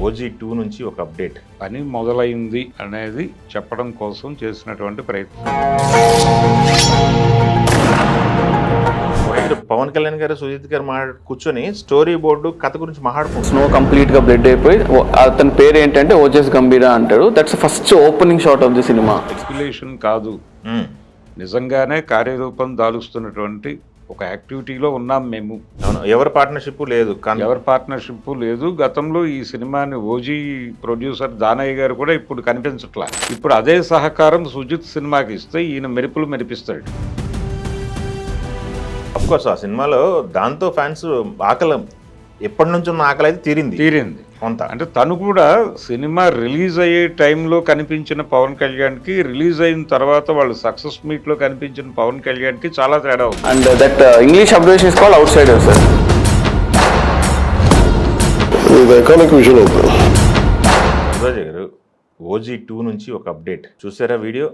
OG2 నుంచి ఒక update. పని మొదలైంది అనేది చెప్పడం కోసం చేసినటువంటి ప్రయత్నం. పవన్ కళ్యాణ్ గారు, సుజిత్ గారు కూర్చొని స్టోరీ బోర్డు కథ గురించి మాట్లాడుకుంటున్నారు. స్నో కంప్లీట్ గా బ్లడ్ అయిపోయి అతని పేరు ఏంటంటే ఓజస్ గంభీరా అంటాడు. That's first opening shot of the cinema. Explanation కాదు, నిజంగానే కార్యరూపం దాలుస్తున్నటువంటి ఒక యాక్టివిటీలో ఉన్నాం మేము. అవును, ఎవరి పార్ట్నర్షిప్ లేదు, ఎవరి పార్ట్నర్షిప్ లేదు. గతంలో ఈ సినిమాని ఓజీ ప్రొడ్యూసర్ దానయ్య గారు కూడా ఇప్పుడు కనిపించట్లా. ఇప్పుడు అదే సహకారం సుజిత్ సినిమాకి ఇస్తే ఈయన మెరుపులు మెరిపిస్తాడు. అఫ్కోర్స్ ఆ సినిమాలో దాంతో ఫ్యాన్స్ ఆకలి ఎప్పటి నుంచి ఉన్న ఆకలి అయితే తీరింది కొంత. అంటే తను కూడా సినిమా రిలీజ్ అయ్యే టైంలో కనిపించిన పవన్ కళ్యాణ్కి, రిలీజ్ అయిన తర్వాత వాళ్ళు సక్సెస్ మీట్లో కనిపించిన పవన్ కళ్యాణ్కి చాలా తేడా ఉంది. And that English observation is called out cider sir. గారు OG2 నుంచి ఒక అప్డేట్ చూసారా? వీడియో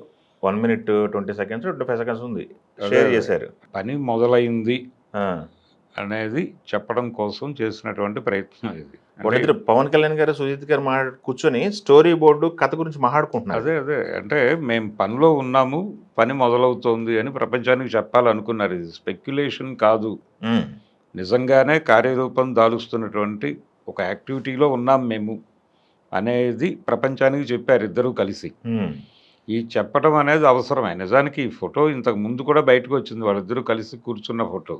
1 minute 20 seconds 25 seconds ఉంది, షేర్ చేశారు. పని మొదలైంది అనేది చెప్పడం కోసం చేసినటువంటి ప్రయత్నం ఇది. పవన్ కళ్యాణ్ గారు, సుజిత్ గారు కూర్చొని స్టోరీ బోర్డు కథ గురించి మాట్లాడుకుంటున్నారు. అదే అంటే మేము పనిలో ఉన్నాము, పని మొదలవుతోంది అని ప్రపంచానికి చెప్పాలనుకున్నారు. ఇది స్పెక్యులేషన్ కాదు, నిజంగానే కార్యరూపం దాలుస్తున్నటువంటి ఒక యాక్టివిటీలో ఉన్నాం మేము అనేది ప్రపంచానికి చెప్పారు ఇద్దరూ కలిసి. ఈ చెప్పడం అనేది అవసరమే. నిజానికి ఈ ఫోటో ఇంతకు ముందు కూడా బయటకు వచ్చింది, వాళ్ళిద్దరూ కలిసి కూర్చున్న ఫోటో.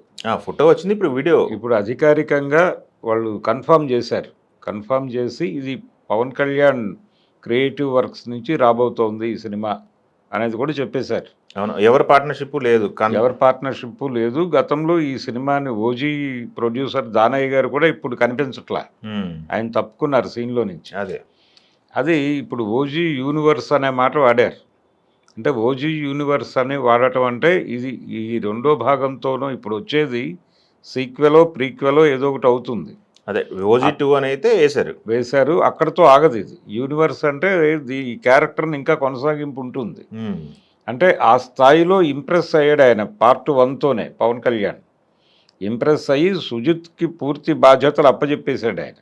ఫోటో వచ్చింది, ఇప్పుడు వీడియో. ఇప్పుడు అధికారికంగా వాళ్ళు కన్ఫర్మ్ చేశారు. కన్ఫర్మ్ చేసి ఇది పవన్ కళ్యాణ్ క్రియేటివ్ వర్క్స్ నుంచి రాబోతోంది ఈ సినిమా అనేది కూడా చెప్పేశారు. అవును, ఎవరి పార్ట్నర్షిప్ లేదు, ఎవరి పార్ట్నర్షిప్ లేదు. గతంలో ఈ సినిమాని ఓజీ ప్రొడ్యూసర్ దానయ్య గారు కూడా ఇప్పుడు కనిపించట్లా, ఆయన తప్పుకున్నారు సీన్లో నుంచి. అది ఇప్పుడు ఓజీ యూనివర్స్ అనే మాట వాడారు. అంటే ఓజీ యూనివర్స్ అని వాడటం అంటే ఇది ఈ రెండో భాగంతోనూ ఇప్పుడు వచ్చేది సీక్వెలో ప్రీక్వెలో ఏదో ఒకటి అవుతుంది. అదే OG2 అని అయితే వేశారు, అక్కడతో ఆగదు. ఇది యూనివర్స్ అంటే ఈ క్యారెక్టర్ని ఇంకా కొనసాగింపు ఉంటుంది. అంటే ఆ స్థాయిలో ఇంప్రెస్ అయ్యాడు ఆయన పార్ట్ 1తోనే. పవన్ కళ్యాణ్ ఇంప్రెస్ అయ్యి సుజిత్కి పూర్తి బాధ్యతలు అప్పచెప్పేశాడు ఆయన.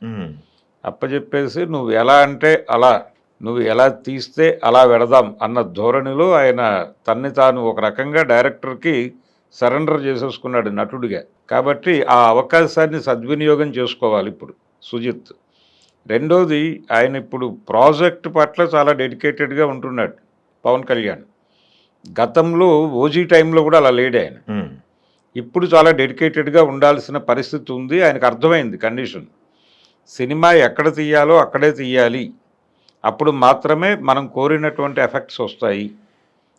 అప్పచెప్పేసి నువ్వు ఎలా అంటే అలా, నువ్వు ఎలా తీస్తే అలా వెడదాం అన్న ధోరణిలో ఆయన తన్ని తాను ఒక రకంగా డైరెక్టర్కి సరెండర్ చేసేసుకున్నాడు నటుడిగా. కాబట్టి ఆ అవకాశాన్ని సద్వినియోగం చేసుకోవాలి ఇప్పుడు సుజిత్. రెండోది, ఆయన ఇప్పుడు ప్రాజెక్ట్ పట్ల చాలా డెడికేటెడ్గా ఉంటున్నాడు పవన్ కళ్యాణ్. గతంలో ఓజీ టైంలో కూడా అలా లేడు ఆయన. ఇప్పుడు చాలా డెడికేటెడ్గా ఉండాల్సిన పరిస్థితి ఉంది. ఆయనకు అర్థమైంది కండిషన్. సినిమా ఎక్కడ తీయాలో అక్కడే తీయాలి, అప్పుడు మాత్రమే మనం కోరినటువంటి ఎఫెక్ట్స్ వస్తాయి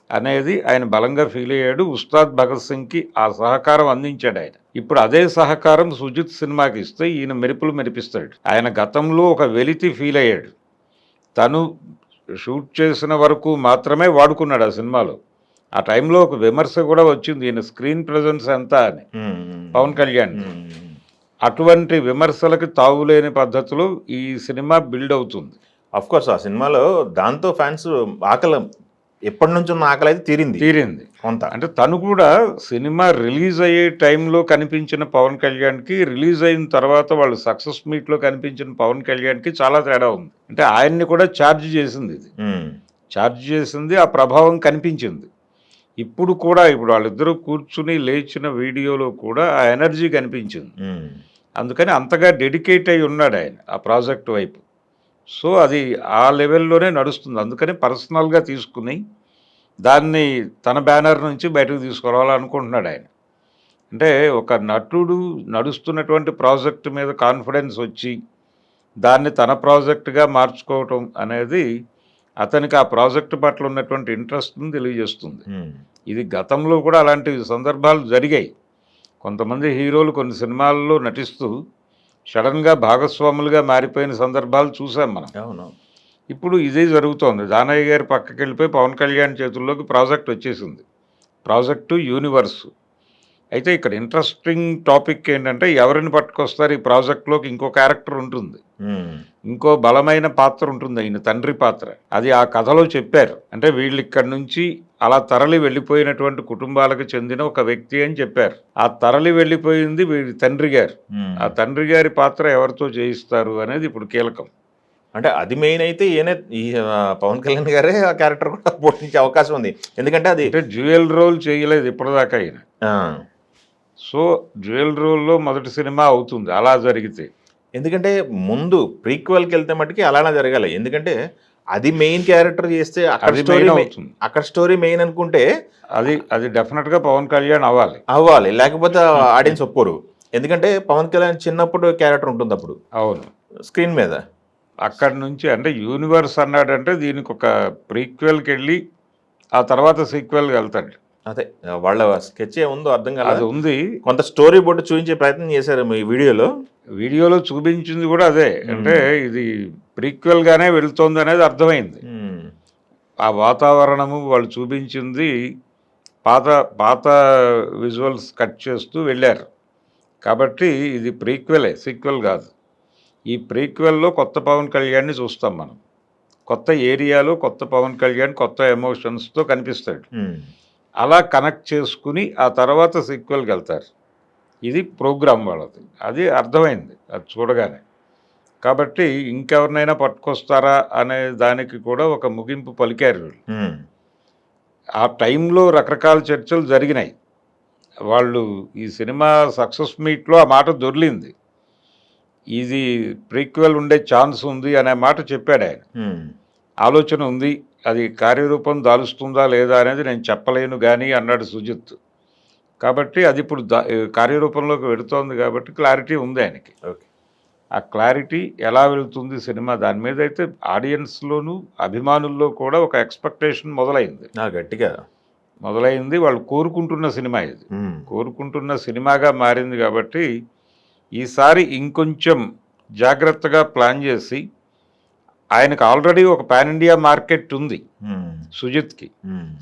అనేది ఆయన బలంగా ఫీల్ అయ్యాడు. ఉస్తాద్ భగత్ సింగ్కి ఆ సహకారం అందించాడు ఆయన. ఇప్పుడు అదే సహకారం సుజిత్ సినిమాకి ఇస్తే ఈయన మెరుపులు మెరిపిస్తాడు. ఆయన గతంలో ఒక వెలితి ఫీల్ అయ్యాడు. తను షూట్ చేసిన వరకు మాత్రమే వాడుకున్నాడు ఆ సినిమాలో. ఆ టైంలో ఒక విమర్శ కూడా వచ్చింది, ఈయన స్క్రీన్ ప్రెజెన్స్ ఎంత అని పవన్ కళ్యాణ్. అటువంటి విమర్శలకు తావులేని పద్ధతిలో ఈ సినిమా బిల్డ్ అవుతుంది. అఫ్కోర్స్ ఆ సినిమాలో దాంతో ఫ్యాన్స్ ఆకలి ఎప్పటి నుంచి ఉన్న ఆకలి అయితే తీరింది కొంత. అంటే తను కూడా సినిమా రిలీజ్ అయ్యే టైంలో కనిపించిన పవన్ కళ్యాణ్కి, రిలీజ్ అయిన తర్వాత వాళ్ళు సక్సెస్ మీట్లో కనిపించిన పవన్ కళ్యాణ్కి చాలా తేడా ఉంది. అంటే ఆయన్ని కూడా ఛార్జ్ చేసింది, ఇది ఛార్జ్ చేసింది, ఆ ప్రభావం కనిపించింది. ఇప్పుడు వాళ్ళిద్దరూ కూర్చుని లేచిన వీడియోలో కూడా ఆ ఎనర్జీ కనిపించింది. అందుకని అంతగా డెడికేట్ అయి ఉన్నాడు ఆయన ఆ ప్రాజెక్ట్ వైపు. సో అది ఆ లెవెల్లోనే నడుస్తుంది. అందుకని పర్సనల్గా తీసుకుని దాన్ని తన బ్యానర్ నుంచి బయటకు తీసుకురావాలనుకుంటున్నాడు ఆయన. అంటే ఒక నటుడు నడుస్తున్నటువంటి ప్రాజెక్ట్ మీద కాన్ఫిడెన్స్ వచ్చి దాన్ని తన ప్రాజెక్టుగా మార్చుకోవటం అనేది అతనికి ఆ ప్రాజెక్టు పట్ల ఉన్నటువంటి ఇంట్రెస్ట్ని తెలియజేస్తుంది. ఇది గతంలో కూడా అలాంటి సందర్భాలు జరిగాయి. కొంతమంది హీరోలు కొన్ని సినిమాల్లో నటిస్తూ సడన్గా భాగస్వాములుగా మారిపోయిన సందర్భాలు చూసాం మనం. ఇప్పుడు ఇదే జరుగుతోంది. దానయ్య గారి పక్కకి వెళ్ళిపోయి పవన్ కళ్యాణ్ చేతుల్లోకి ప్రాజెక్ట్ వచ్చేసింది, ప్రాజెక్టు యూనివర్స్. అయితే ఇక్కడ ఇంట్రెస్టింగ్ టాపిక్ ఏంటంటే ఎవరిని పట్టుకొస్తారు ఈ ప్రాజెక్ట్లోకి. ఇంకో క్యారెక్టర్ ఉంటుంది, ఇంకో బలమైన పాత్ర ఉంటుంది, ఆయన తండ్రి పాత్ర. అది ఆ కథలో చెప్పారు. అంటే వీళ్ళు ఇక్కడ నుంచి అలా తరలి వెళ్ళిపోయినటువంటి కుటుంబాలకు చెందిన ఒక వ్యక్తి అని చెప్పారు. ఆ తరలి వెళ్ళిపోయింది వీడి తండ్రి గారు. ఆ తండ్రి గారి పాత్ర ఎవరితో చేయిస్తారు అనేది ఇప్పుడు కీలకం. అంటే అది మెయిన్ అయితే ఈ పవన్ కళ్యాణ్ గారే ఆ క్యారెక్టర్ కూడా పోషించే అవకాశం ఉంది. ఎందుకంటే అది అంటే డ్యూయల్ రోల్ చేయలేదు ఇప్పటిదాకా ఆయన. ఆ, సో డ్యూయల్ రోల్లో మొదటి సినిమా అవుతుంది అలా జరిగితే. ఎందుకంటే ముందు ప్రీక్వెల్కి వెళ్తే మట్టుకి అలానే జరగాలి. ఎందుకంటే అది మెయిన్ క్యారెక్టర్ చేస్తే అది మెయిన్ అవుతుంది. అక్కడ స్టోరీ మెయిన్ అనుకుంటే అది డెఫినెట్గా పవన్ కళ్యాణ్ అవ్వాలి. అవ్వాలి, లేకపోతే ఆడియన్స్ ఒప్పుకోరు. ఎందుకంటే పవన్ కళ్యాణ్ చిన్నప్పుడు క్యారెక్టర్ ఉంటుంది అప్పుడు అవును. స్క్రీన్ మీద. అక్కడి నుంచి అంటే యూనివర్స్ అన్నాడంటే దీనికి ఒక ప్రీక్వెల్కి వెళ్ళి ఆ తర్వాత సీక్వెల్కి వెళ్తాడు. అదే వాళ్ళ స్కెచ్ ఏముందో అర్థం అది కాలేదు. ఉంది. కొంత స్టోరీ బోర్డు చూపించే ప్రయత్నం చేశారు మీ వీడియోలో. వీడియోలో చూపించింది కూడా అదే. అంటే ఇది ప్రీక్వెల్గానే వెళ్తోంది అనేది అర్థమైంది. ఆ వాతావరణము వాళ్ళు చూపించింది పాత పాత విజువల్స్ కట్ చేస్తూ వెళ్ళారు. కాబట్టి ఇది ప్రీక్వెలే, సీక్వెల్ కాదు. ఈ ప్రీక్వెల్లో కొత్త పవన్ కళ్యాణ్ని చూస్తాం మనం. కొత్త ఏరియాలో కొత్త పవన్ కళ్యాణ్ కొత్త ఎమోషన్స్తో కనిపిస్తాడు. అలా కనెక్ట్ చేసుకుని ఆ తర్వాత సీక్వెల్కి వెళ్తారు. ఇది ప్రోగ్రామ్ వాళ్ళది. అది అర్థమైంది అది చూడగానే. కాబట్టి ఇంకెవరినైనా పట్టుకొస్తారా అనే దానికి కూడా ఒక ముగింపు పలికారు వీళ్ళు. ఆ టైంలో రకరకాల చర్చలు జరిగినాయి. వాళ్ళు ఈ సినిమా సక్సెస్ మీట్లో ఆ మాట దొర్లింది. ఇది ప్రీక్వెల్ ఉండే ఛాన్స్ ఉంది అనే మాట చెప్పాడు ఆయన. ఆలోచన ఉంది, అది కార్యరూపం దాలుస్తుందా లేదా అనేది నేను చెప్పలేను కానీ అన్నాడు సుజిత్. కాబట్టి అది ఇప్పుడు కార్యరూపంలోకి వెళుతోంది కాబట్టి క్లారిటీ ఉంది ఆయనకి. ఓకే, ఆ క్లారిటీ ఎలా వెళుతుంది సినిమా దాని మీద అయితే ఆడియన్స్లోనూ అభిమానుల్లో కూడా ఒక ఎక్స్పెక్టేషన్ మొదలైంది. గట్టిగా మొదలైంది. వాళ్ళు కోరుకుంటున్న సినిమా ఇది. కోరుకుంటున్న సినిమాగా మారింది కాబట్టి ఈసారి ఇంకొంచెం జాగ్రత్తగా ప్లాన్ చేసి, ఆయనకు ఆల్రెడీ ఒక పాన్ ఇండియా మార్కెట్ ఉంది సుజిత్కి.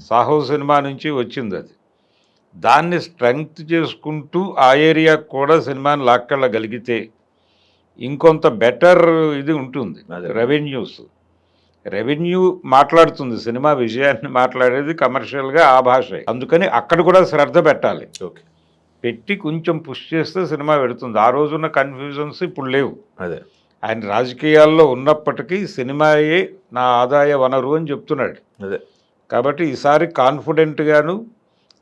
సాహో సినిమా నుంచి వచ్చింది అది. దాన్ని స్ట్రెంగ్త్ చేసుకుంటూ ఆ ఏరియాకు కూడా సినిమాని లాక్కెళ్ళగలిగితే ఇంకొంత బెటర్ ఇది ఉంటుంది. రెవెన్యూ మాట్లాడుతుంది, సినిమా విజయాన్ని మాట్లాడేది కమర్షియల్గా ఆ భాషే. అందుకని అక్కడ కూడా శ్రద్ధ పెట్టాలి. ఓకే, పెట్టి కొంచెం పుష్ చేస్తే సినిమా పెడుతుంది. ఆ రోజున్న కన్ఫ్యూజన్స్ ఇప్పుడు లేవు. అదే ఆయన రాజకీయాల్లో ఉన్నప్పటికీ సినిమాయే నా ఆదాయ వనరు అని చెప్తున్నాడు. అదే కాబట్టి ఈసారి కాన్ఫిడెంట్గాను,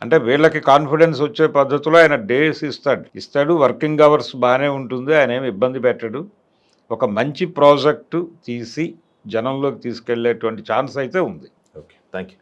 అంటే వీళ్ళకి కాన్ఫిడెన్స్ వచ్చే పద్ధతిలో ఆయన డేస్ ఇస్తాడు. వర్కింగ్ అవర్స్ బాగానే ఉంటుంది, ఆయన ఏమి ఇబ్బంది పెట్టడు. ఒక మంచి ప్రాజెక్టు తీసి జనంలోకి తీసుకెళ్లేటువంటి ఛాన్స్ అయితే ఉంది. Okay, thank you.